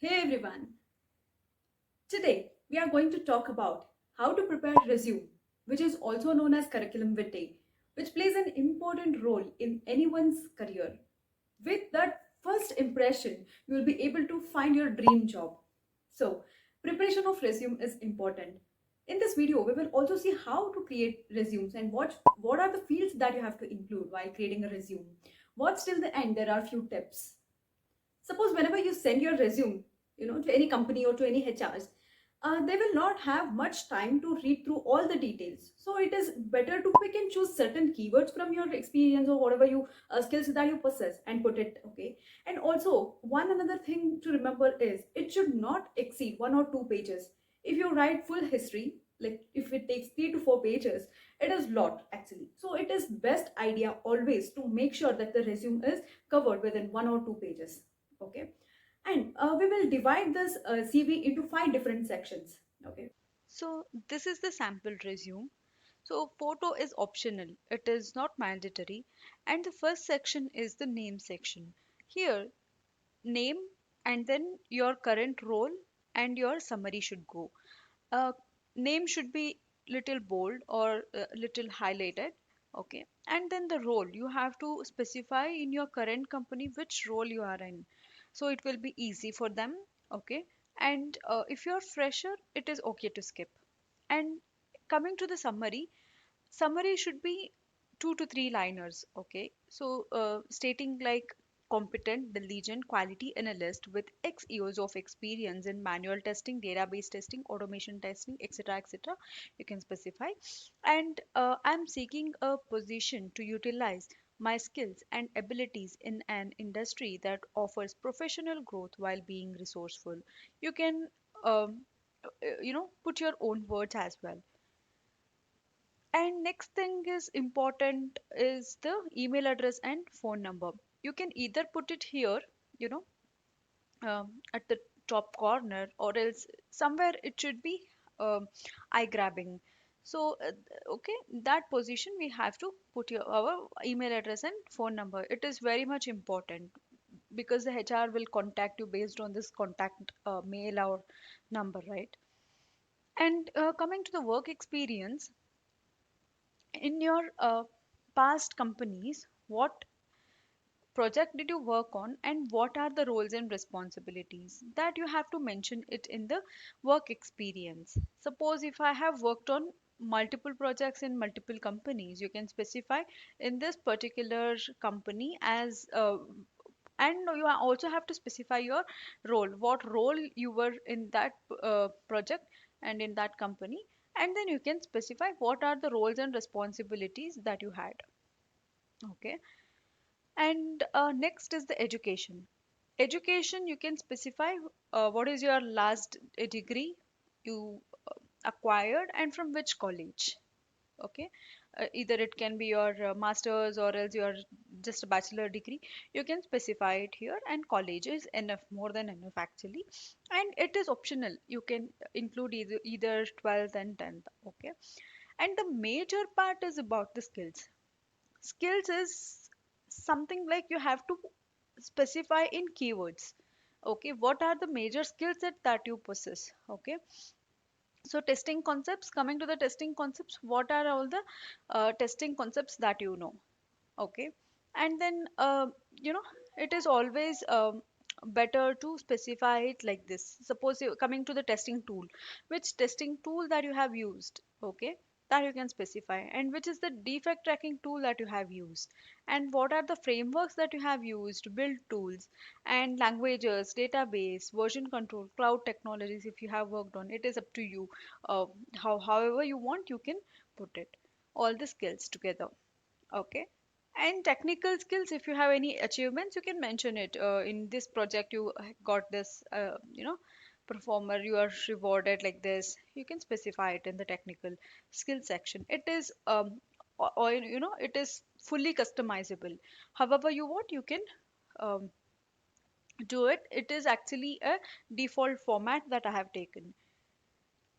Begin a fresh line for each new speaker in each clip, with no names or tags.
Hey everyone, today we are going to talk about how to prepare resume, which is also known as curriculum vitae, which plays an important role in anyone's career. With that first impression, you will be able to find your dream job. So, preparation of resume is important. In this video, we will also see how to create resumes and what are the fields that you have to include while creating a resume. What's till the end, there are few tips. Suppose whenever you send your resume, to any company or to any HRs, they will not have much time to read through all the details. So it is better to pick and choose certain keywords from your experience or whatever you skills that you possess and put it. Okay. And also one another thing to remember is it should not exceed 1 or 2 pages. If you write full history, like if it takes 3 to 4 pages, it is lot actually. So it is best idea always to make sure that the resume is covered within 1 or 2 pages. Okay. And we will divide this CV into 5 different sections. Okay.
So this is the sample resume. So photo is optional, it is not mandatory. And the first section is the name section. Here, name and then your current role and your summary should go. Uh, Name should be little bold or little highlighted. Okay. And then the role, you have to specify in your current company which role you are in. So it will be easy for them. Okay. And if you're fresher, it is okay to skip. And coming to the summary should be 2 to 3 liners. Okay, so stating like competent, diligent, quality analyst with X years of experience in manual testing, database testing, automation testing, etc., etc. You can specify. And I'm seeking a position to utilize my skills and abilities in an industry that offers professional growth while being resourceful. You can put your own words as well. And next thing is important is the email address and phone number. You can either put it here, you know, at the top corner, or else somewhere it should be eye grabbing. So, okay, that position we have to put our email address and phone number. It is very much important because the HR will contact you based on this contact mail or number, right? And coming to the work experience, in your past companies, what project did you work on and what are the roles and responsibilities? That you have to mention it in the work experience. Suppose if I have worked on multiple projects in multiple companies, you can specify in this particular company as and you also have to specify your role, what role you were in that project and in that company, and then you can specify what are the roles and responsibilities that you had. Okay. And next is the education. You can specify what is your last degree you acquired and from which college. Okay. Either it can be your master's or else your just a bachelor degree. You can specify it here, and college is enough, more than enough actually. And it is optional, you can include either 12th and 10th. Okay. And the major part is about the skills is something like you have to specify in keywords. Okay, what are the major skill set that you possess? Okay, so testing concepts, coming to the testing concepts, what are all the testing concepts that you know? Okay. And then it is always better to specify it like this. Suppose you coming to the testing tool, which testing tool that you have used. Okay, that you can specify, and which is the defect tracking tool that you have used, and what are the frameworks that you have used, build tools and languages, database, version control, cloud technologies. If you have worked on it, is up to you. However you want, you can put it all the skills together. Okay. And technical skills, if you have any achievements, you can mention it. In this project, you got this, performer, you are rewarded like this. You can specify it in the technical skill section. It is, or, it is fully customizable. However you want, you can um, do it. It is actually a default format that I have taken.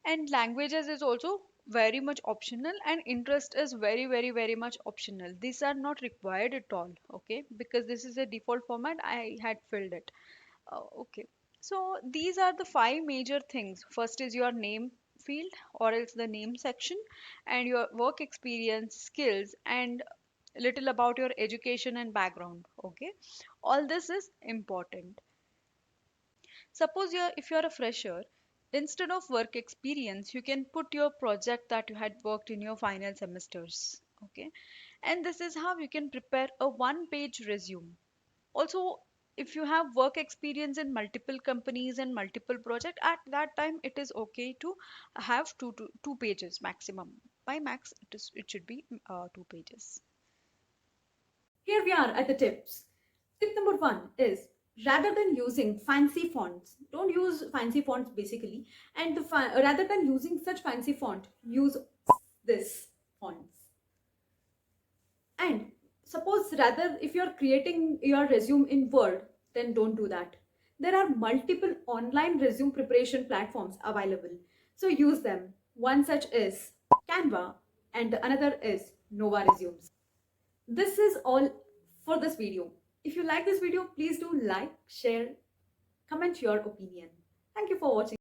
And languages is also very much optional, and interest is very, very, very much optional. These are not required at all. Okay, because this is a default format, I had filled it. Okay. So these are the five major things. First is your name field or else the name section, and your work experience, skills, and little about your education and background. Okay, all this is important. Suppose you're if you're a fresher, instead of work experience, you can put your project that you had worked in your final semesters. Okay, and this is how you can prepare a one-page resume. Also, if you have work experience in multiple companies and multiple projects, at that time it is okay to have two pages maximum. By max, it should be 2 pages.
Here we are at the tips. Tip number one is rather than using fancy fonts, don't use fancy fonts basically, and rather than using such fancy font, use this fonts. And suppose rather if you're creating your resume in Word, then don't do that. There are multiple online resume preparation platforms available, so use them. One such is Canva, and another is Nova Resumes. This is all for this video. If you like this video, please do like, share, comment your opinion. Thank you for watching.